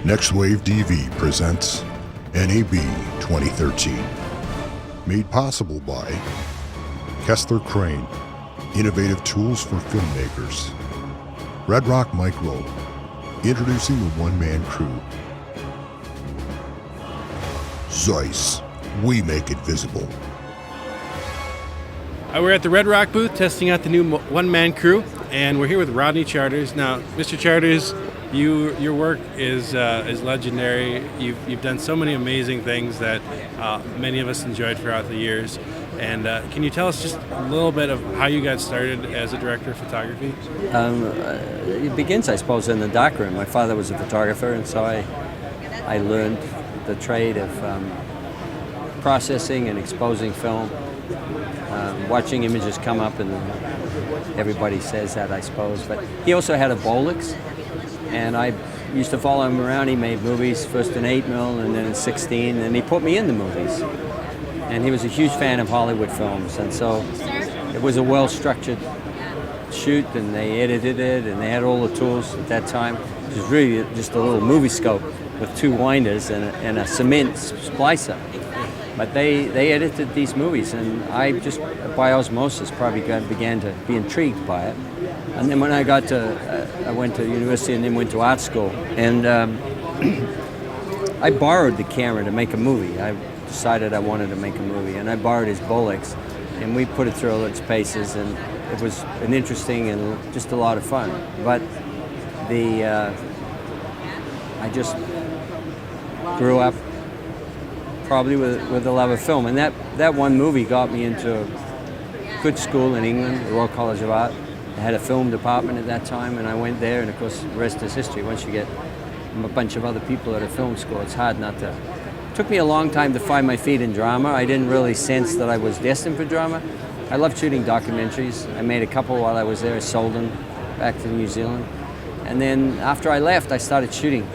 NextWaveDV presents NAB 2013. Made possible by Kessler Crane, innovative tools for filmmakers. Red Rock Micro, introducing the one-man crew. Zeiss, we make it visible. We're at the Red Rock booth testing out the new one-man crew, and we're here with Rodney Charters. Now, Mr. Charters, your work is legendary. You've done so many amazing things that many of us enjoyed throughout the years. And can you tell us just a little bit of how you got started as a director of photography? It begins, I suppose, in the darkroom. My father was a photographer, and so I learned the trade of processing and exposing film, watching images come up, and everybody says that, I suppose. But he also had a Bolex, and I used to follow him around. He made movies, first in 8mm and then in 16, and he put me in the movies. And he was a huge fan of Hollywood films, and so it was a well-structured shoot, and they edited it, and they had all the tools at that time. It was really just a little movie scope with two winders and a cement splicer. But they edited these movies, and I just, by osmosis, probably began to be intrigued by it. And then when I went to university and then went to art school, and I borrowed the camera to make a movie. I decided I wanted to make a movie, and I borrowed his Bolex, and we put it through all its paces, and it was an interesting and just a lot of fun. But I just grew up probably with a love of film, and that one movie got me into a good school in England, the Royal College of Art. They had a film department at that time, and I went there, and of course the rest is history. Once you get a bunch of other people at a film school, it's hard not to. It took me a long time to find my feet in drama. I didn't really sense that I was destined for drama. I loved shooting documentaries. I made a couple while I was there. I sold them back to New Zealand. And then after I left, I started shooting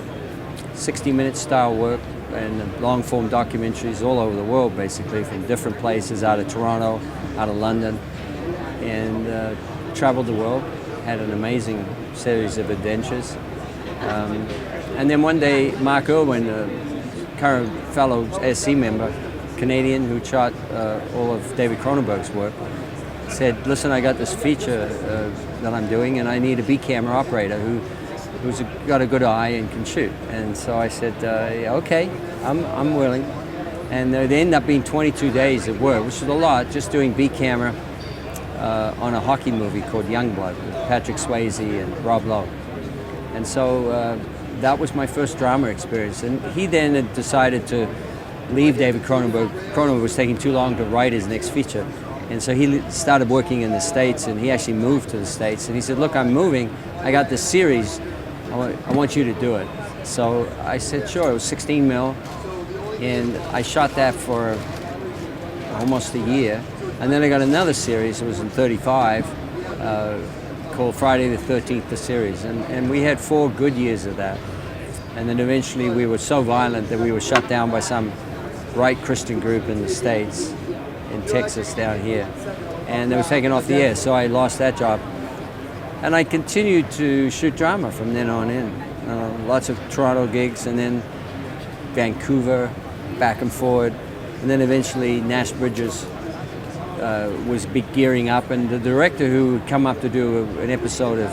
60-minute style work and long-form documentaries all over the world, basically, from different places, out of Toronto, out of London, and traveled the world, had an amazing series of adventures. And then one day, Mark Irwin, current fellow ASC member, Canadian, who shot all of David Cronenberg's work, said, listen, I got this feature that I'm doing, and I need a B camera operator who's got a good eye and can shoot. And so I said, yeah, okay, I'm willing. And there ended up being 22 days of work, which was a lot, just doing B camera on a hockey movie called Youngblood with Patrick Swayze and Rob Lowe. And so that was my first drama experience. And he then had decided to leave David Cronenberg. Cronenberg was taking too long to write his next feature. And so he started working in the States, and he actually moved to the States. And he said, look, I'm moving. I got this series. I want you to do it. So I said, sure. It was 16mm. And I shot that for almost a year. And then I got another series. It was in 35. Called Friday the 13th, the series, and we had 4 good years of that. And then eventually we were so violent that we were shut down by some right Christian group in the States, in Texas down here, and they were taken off the air, so I lost that job. And I continued to shoot drama from then on in. Lots of Toronto gigs, and then Vancouver, back and forward, and then eventually Nash Bridges was gearing up, and the director who would come up to do an episode of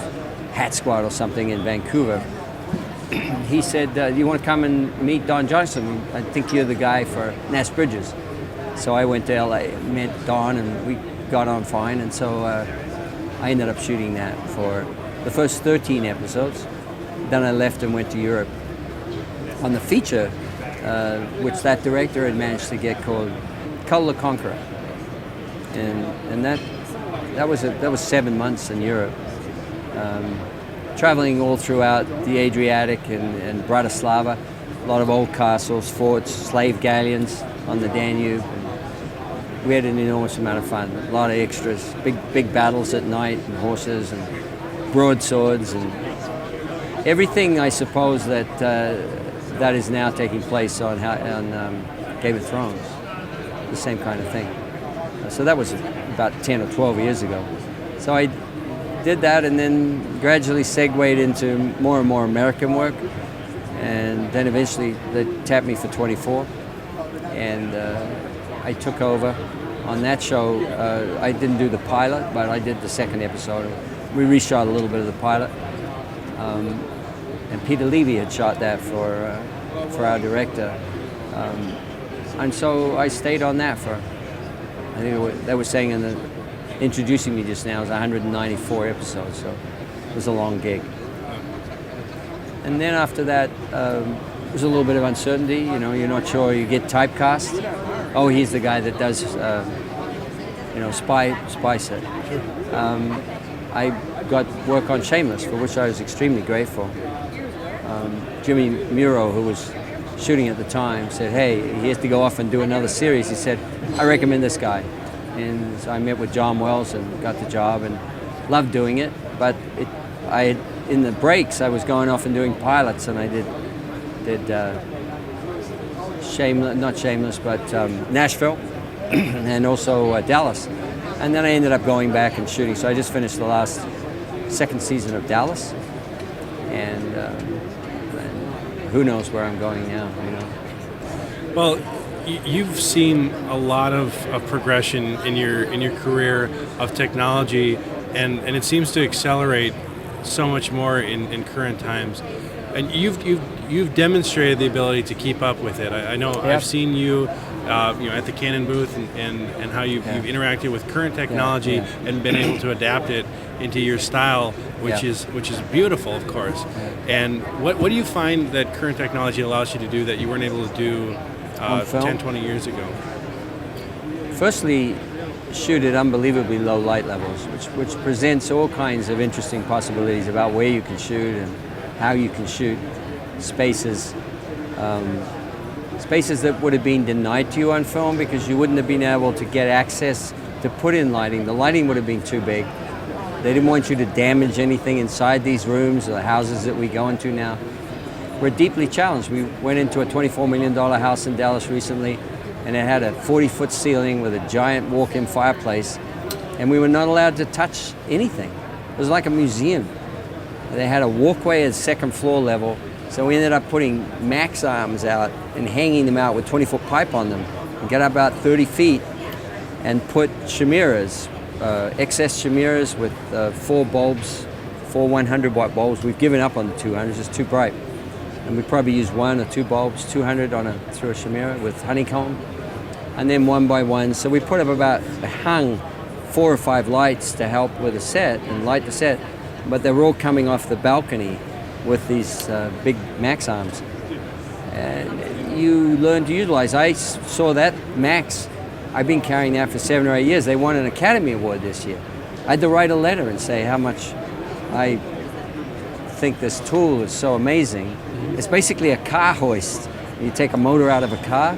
Hat Squad or something in Vancouver, he said, do you want to come and meet Don Johnson? I think you're the guy for Nash Bridges. So I went to LA, met Don, and we got on fine, and so I ended up shooting that for the first 13 episodes. Then I left and went to Europe on the feature, which that director had managed to get, called Cull the Conqueror. And that was 7 months in Europe, traveling all throughout the Adriatic and Bratislava, a lot of old castles, forts, slave galleons on the Danube. And we had an enormous amount of fun, a lot of extras, big battles at night, and horses and broadswords and everything, I suppose, that is now taking place on Game of Thrones, the same kind of thing. So that was about 10 or 12 years ago. So I did that, and then gradually segued into more and more American work. And then eventually they tapped me for 24, and I took over on that show. I didn't do the pilot, but I did the second episode. We reshot a little bit of the pilot, and Peter Levy had shot that for our director, and so I stayed on that for. I think they were saying introducing me just now is 194 episodes, so it was a long gig. And then after that, there was a little bit of uncertainty. You know, you're not sure. You get typecast. Oh, he's the guy that does, spy set. I got work on Shameless, for which I was extremely grateful. Jimmy Muro, who was shooting at the time, said, "Hey, he has to go off and do another series." He said, "I recommend this guy." And so I met with John Wells and got the job and loved doing it. But in the breaks, I was going off and doing pilots, and I did not Shameless, but Nashville, and also Dallas. And then I ended up going back and shooting. So I just finished the second season of Dallas, and who knows where I'm going now? You know. Well, you've seen a lot of progression in your career of technology, and it seems to accelerate so much more in current times, and you've demonstrated the ability to keep up with it. I know. Yep. I've seen you, at the Canon booth, and how you've interacted with current technology and been able to adapt it into your style, which is beautiful, of course. And what do you find that current technology allows you to do that you weren't able to do 10, 20 years ago? Firstly, shoot at unbelievably low light levels, which presents all kinds of interesting possibilities about where you can shoot and how you can shoot spaces that would have been denied to you on film because you wouldn't have been able to get access to put in lighting. The lighting would have been too big. They didn't want you to damage anything inside these rooms or the houses that we go into now. We're deeply challenged. We went into a $24 million house in Dallas recently, and it had a 40-foot ceiling with a giant walk-in fireplace, and we were not allowed to touch anything. It was like a museum. They had a walkway at second floor level, so we ended up putting max arms out and hanging them out with 20-foot pipe on them, and got about 30 feet and put chimeras, excess chimeras with 4 bulbs, 4 100-watt bulbs. We've given up on the 200s, it's too bright. And we probably use 1 or 2 bulbs, 200 through a chimera with honeycomb, and then one by one. So we put up hung 4 or 5 lights to help with the set and light the set, but they were all coming off the balcony with these big max arms. And you learn to utilize. I saw that max. I've been carrying that for 7 or 8 years. They won an Academy Award this year. I had to write a letter and say how much I think this tool is so amazing. It's basically a car hoist. You take a motor out of a car.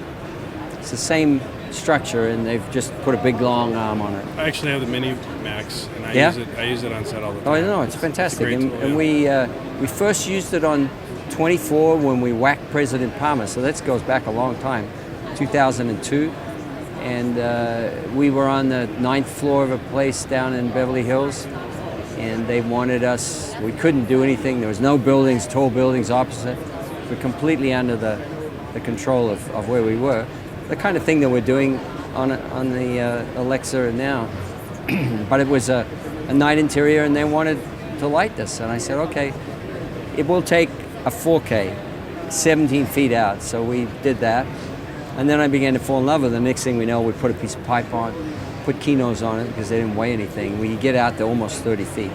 It's the same structure, and they've just put a big long arm on it. I actually have the Mini Max, and I use it on set all the time. Oh, I know, it's fantastic. It's a great tool, and we first used it on 24 when we whacked President Palmer, so that goes back a long time, 2002. And we were on the 9th floor of a place down in Beverly Hills, and they wanted us. We couldn't do anything. There was no buildings, tall buildings opposite. We're completely under the control of where we were. The kind of thing that we're doing on the Alexa now. But it was a night interior, and they wanted to light this. And I said, okay, it will take a 4K, 17 feet out. So we did that. And then I began to fall in love with it. The next thing we know, we put a piece of pipe on, put Kinos on it because they didn't weigh anything. We get out to almost 30 feet.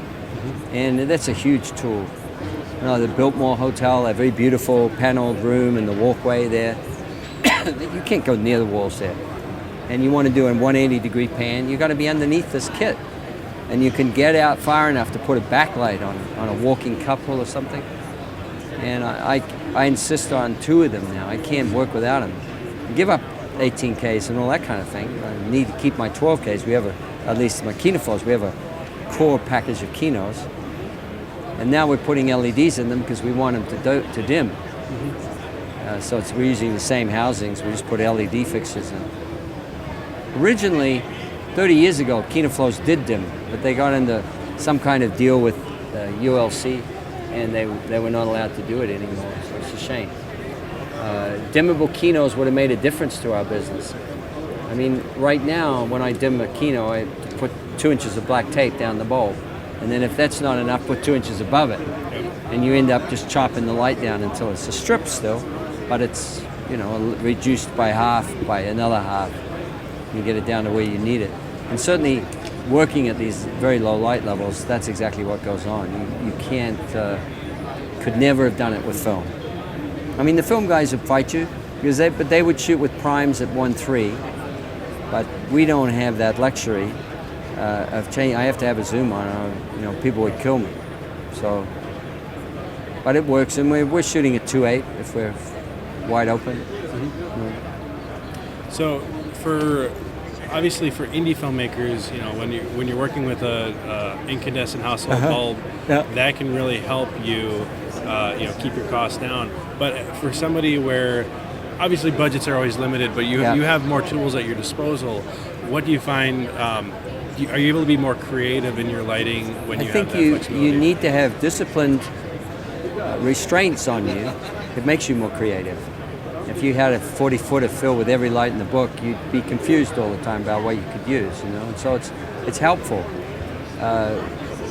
And that's a huge tool. You know, the Biltmore Hotel, a very beautiful paneled room in the walkway there. You can't go near the walls there. And you want to do a 180-degree pan, you got to be underneath this kit. And you can get out far enough to put a backlight on a walking couple or something. And I insist on 2 of them now. I can't work without them. I give up 18Ks and all that kind of thing. I need to keep my 12Ks. We have at least my Kinophones, we have a core package of Kinos. And now we're putting LEDs in them because we want them to dim. So we're using the same housings. We just put LED fixtures in. Originally, 30 years ago, Kinoflows did dim, but they got into some kind of deal with ULC, and they were not allowed to do it anymore, so it's a shame. Dimmable Kinos would have made a difference to our business. I mean, right now, when I dim a Kino, I put 2 inches of black tape down the bulb, and then if that's not enough, put 2 inches above it, and you end up just chopping the light down until it's a strip still, but it's, you know, reduced by half, by another half. You get it down to where you need it. And certainly, working at these very low light levels, that's exactly what goes on. You can't, could never have done it with film. I mean, the film guys would fight you, because they would shoot with primes at 1.3, but we don't have that luxury of change. I have to have a zoom on, or, you know, people would kill me. So, but it works, and we're shooting at 2.8 if we're wide open. Mm-hmm. So, obviously for indie filmmakers, you know, when you're working with a incandescent household bulb, that can really help you, you know, keep your costs down. But for somebody where obviously budgets are always limited, but you have more tools at your disposal, what do you find? Are you able to be more creative in your lighting when you have that flexibility? I think you need to have disciplined restraints on you. It makes you more creative. If you had a 40-footer filled with every light in the book, you'd be confused all the time about what you could use, you know. And so it's helpful.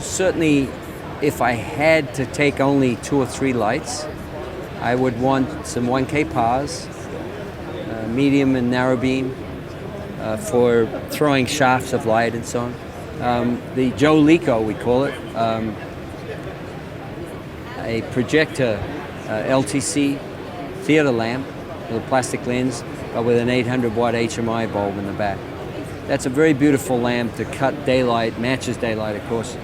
Certainly, if I had to take only 2 or 3 lights, I would want some 1K PARs, medium and narrow beam, for throwing shafts of light and so on. The Joe Lico, we call it, a projector LTC theater lamp with a plastic lens, but with an 800 watt HMI bulb in the back. That's a very beautiful lamp to cut daylight, matches daylight of course,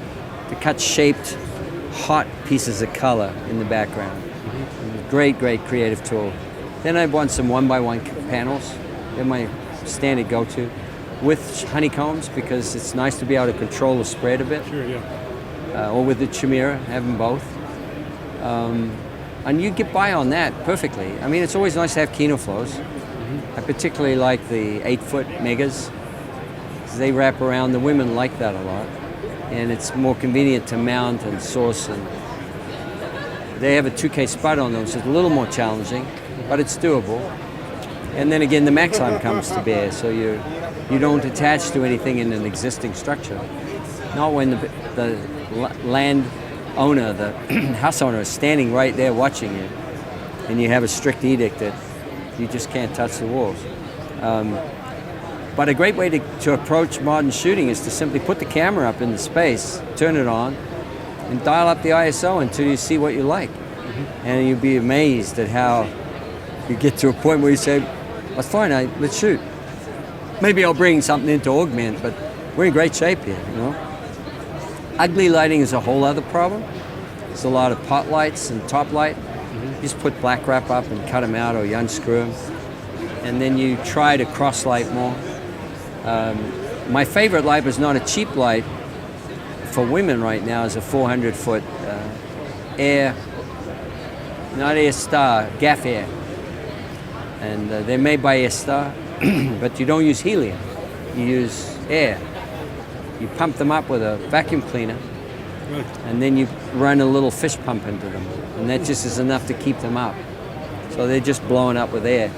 to cut shaped, hot pieces of color in the background. Great, great creative tool. Then I want some 1x1 panels. They're my standard go-to, with honeycombs, because it's nice to be able to control the spread a bit. Sure, yeah. Or with the chimera, have them both. And you get by on that perfectly. I mean, it's always nice to have Kino flows. I particularly like the 8-foot megas. They wrap around. The women like that a lot. And it's more convenient to mount and source. And they have a 2K spud on them, so it's a little more challenging, but it's doable. And then again, the Maxime comes to bear, so you don't attach to anything in an existing structure. Not when the land owner, the house owner, is standing right there watching you, and you have a strict edict that you just can't touch the walls. But a great way to approach modern shooting is to simply put the camera up in the space, turn it on, and dial up the ISO until you see what you like. And you'll be amazed at how you get to a point where you say, that's fine, let's shoot. Maybe I'll bring something in to augment, but we're in great shape here, you know. Ugly lighting is a whole other problem. There's a lot of pot lights and top light. You just put black wrap up and cut them out, or you unscrew them. And then you try to cross light more. My favorite light was not a cheap light for women right now, is a 400-foot Air, not Air Star, Gaff Air. And they're made by Air Star, but you don't use helium, you use air. You pump them up with a vacuum cleaner, and then you run a little fish pump into them, and that just is enough to keep them up. So they're just blowing up with air.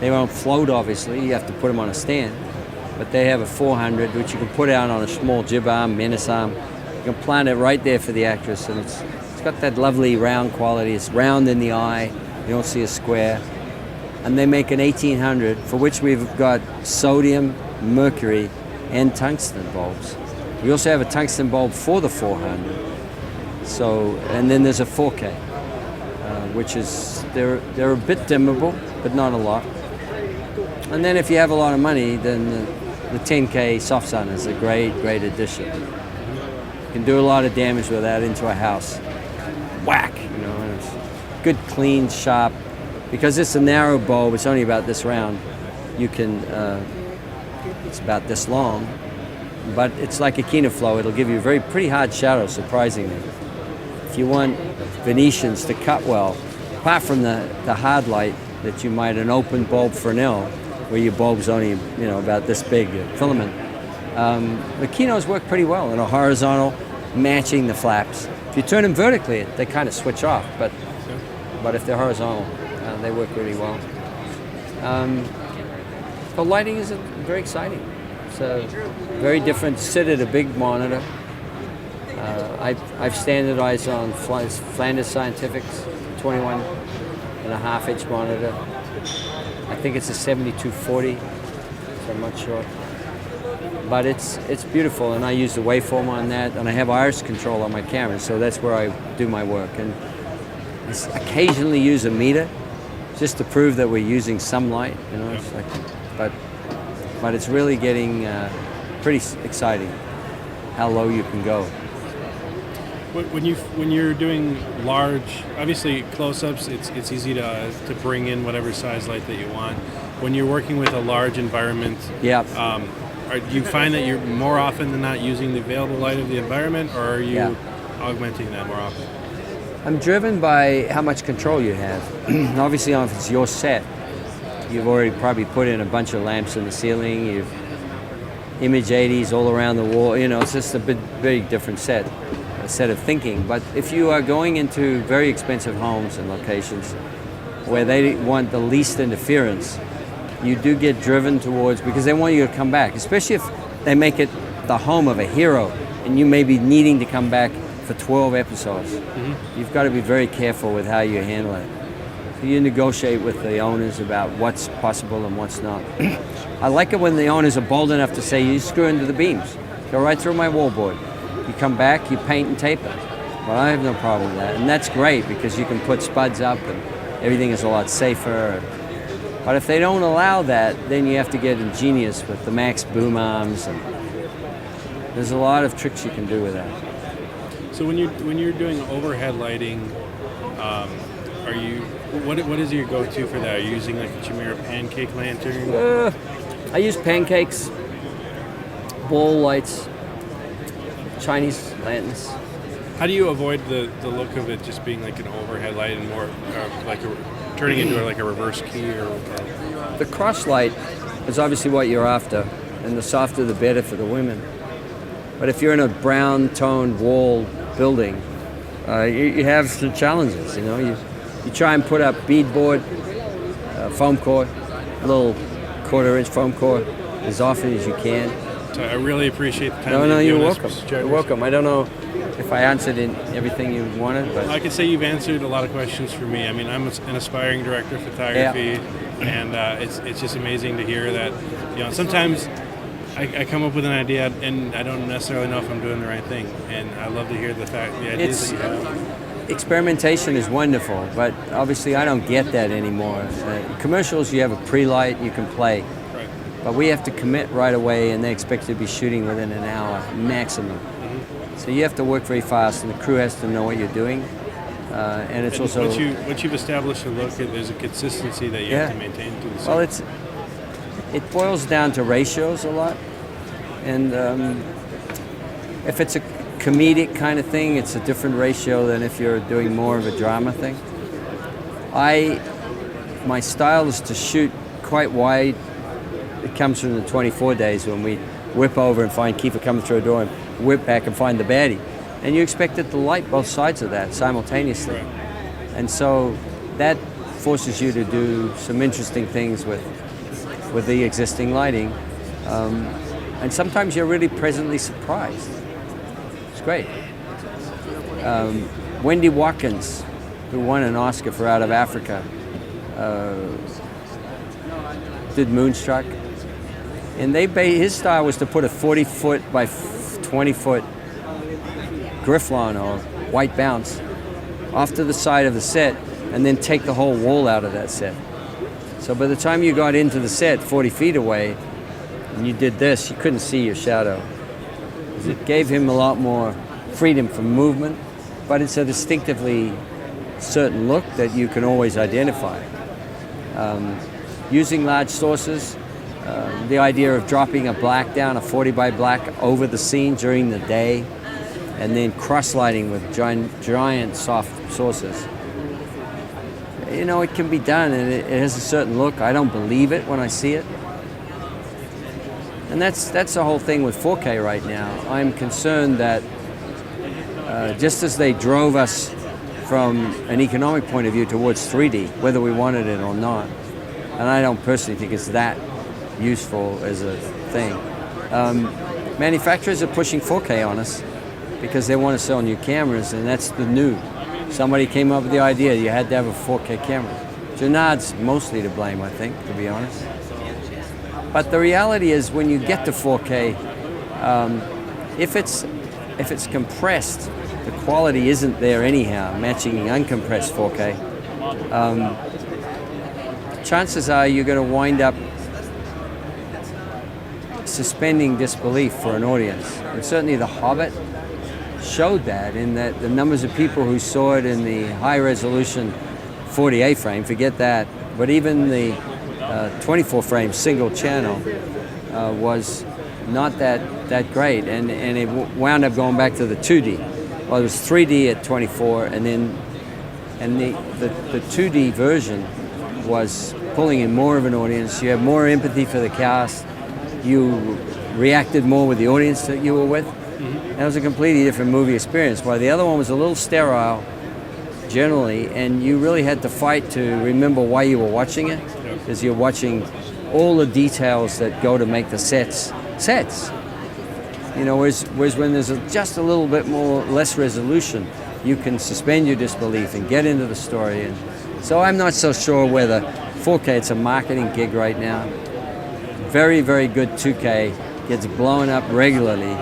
They won't float, obviously, you have to put them on a stand, but they have a 400, which you can put out on a small jib arm, menace arm. You can plant it right there for the actress, and it's got that lovely round quality. It's round in the eye, you don't see a square. And they make an 1800, for which we've got sodium, mercury, and tungsten bulbs. We also have a tungsten bulb for the 400. So, and then there's a 4K, which is, they're a bit dimmable, but not a lot. And then if you have a lot of money, then the 10K soft sun is a great, great addition. You can do a lot of damage with that into a house. Whack, you know, and it's good, clean, sharp. Because it's a narrow bulb, it's only about this round. You can, it's about this long, but it's like a Kino flow. It'll give you a pretty hard shadow, surprisingly. If you want Venetians to cut well, apart from the hard light that you might, an open bulb Fresnel, where your bulb's only, you know, about this big filament, the Kinos work pretty well in a horizontal, matching the flaps. If you turn them vertically, they kind of switch off, but if they're horizontal, they work really well. The lighting is very exciting. It's very different. Sit at a big monitor. I've standardized on Flanders Scientific's 21.5-inch monitor. I think it's a 7240, so I'm not sure. But it's beautiful, and I use the waveform on that, and I have iris control on my camera, so that's where I do my work. And I occasionally use a meter, just to prove that we're using some light, you know. It's like, but it's really getting pretty exciting how low you can go. When you're doing large, obviously close-ups, it's easy to bring in whatever size light that you want. When you're working with a large environment, do you find that you're more often than not using the available light of the environment, or are you augmenting that more often? I'm driven by how much control you have. Obviously, if it's your set, you've already probably put in a bunch of lamps in the ceiling, you've image 80s all around the wall, you know, it's just a very different set of thinking. But if you are going into very expensive homes and locations where they want the least interference, you do get driven towards, because they want you to come back, especially if they make it the home of a hero and you may be needing to come back for 12 episodes. Mm-hmm. You've got to be very careful with how you handle it. So you negotiate with the owners about what's possible and what's not. I like it when the owners are bold enough to say, you screw into the beams, go right through my wallboard. You come back, you paint and tape it. Well, I have no problem with that. And that's great because you can put spuds up and everything is a lot safer. But if they don't allow that, then you have to get ingenious with the max boom arms, and there's a lot of tricks you can do with that. So when you're doing overhead lighting, what is your go-to for that? Are you using like a Chimera pancake lantern? I use pancakes, ball lights, Chinese lanterns. How do you avoid the look of it just being like an overhead light and more like turning into like a reverse key or? The cross light is obviously what you're after, and the softer the better for the women. But if you're in a brown toned wall building, you have some challenges. You know, you try and put up beadboard, foam core, a little 1/4-inch foam core, as often as you can. So I really appreciate the time. No, you're welcome. You're welcome. I don't know if I answered in everything you wanted, but I can say you've answered a lot of questions for me. I mean, I'm an aspiring director of photography, and it's just amazing to hear that. You know, sometimes I come up with an idea and I don't necessarily know if I'm doing the right thing, and I love to hear the ideas that you have. Experimentation is wonderful, but obviously I don't get that anymore. Commercials, you have a pre-light, you can play. Right. But we have to commit right away, and they expect you to be shooting within an hour maximum. Mm-hmm. So you have to work very fast, and the crew has to know what you're doing. And it's also once you've established a look, there's a consistency that you have to maintain through the scene. Well, it boils down to ratios a lot, and if it's a comedic kind of thing, it's a different ratio than if you're doing more of a drama thing. My style is to shoot quite wide. It comes from the 24 days when we whip over and find Kiefer coming through a door and whip back and find the baddie. And you expect it to light both sides of that simultaneously. Right. And so that forces you to do some interesting things with the existing lighting. And sometimes you're really pleasantly surprised. It's great. Wendy Watkins, who won an Oscar for Out of Africa, did Moonstruck. And his style was to put a 40-foot by 20-foot Grifflon or white bounce off to the side of the set and then take the whole wall out of that set. So by the time you got into the set 40 feet away and you did this, you couldn't see your shadow. It gave him a lot more freedom from movement, but it's a distinctively certain look that you can always identify. Using large sources, the idea of dropping a black down, a 40 by black over the scene during the day, and then cross-lighting with giant soft sources. You know, it can be done, and it has a certain look. I don't believe it when I see it. And that's the whole thing with 4K right now. I'm concerned that just as they drove us from an economic point of view towards 3D, whether we wanted it or not. And I don't personally think it's that useful as a thing. Manufacturers are pushing 4K on us because they want to sell new cameras, and that's the new. Somebody came up with the idea you had to have a 4K camera. Janard's mostly to blame, I think, to be honest. But the reality is, when you get to 4K, if it's compressed, the quality isn't there anyhow, matching uncompressed 4K. Chances are you're going to wind up suspending disbelief for an audience. And certainly The Hobbit showed that, in that the numbers of people who saw it in the high resolution 48 frame, forget that, but even the 24 frame single channel was not that great, and it wound up going back to the 2D. Well, it was 3D at 24, and the 2D version was pulling in more of an audience. You had more empathy for the cast. You reacted more with the audience that you were with. Mm-hmm. That was a completely different movie experience. While the other one was a little sterile, generally, and you really had to fight to remember why you were watching it, because you're watching all the details that go to make the sets. You know, whereas when there's just a little bit less resolution, you can suspend your disbelief and get into the story. And so I'm not so sure whether 4K, it's a marketing gig right now. Very, very good 2K gets blown up regularly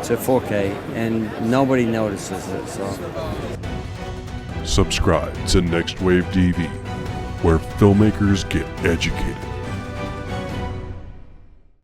to 4K, and nobody notices it. So Subscribe to NextWaveDV, where filmmakers get educated.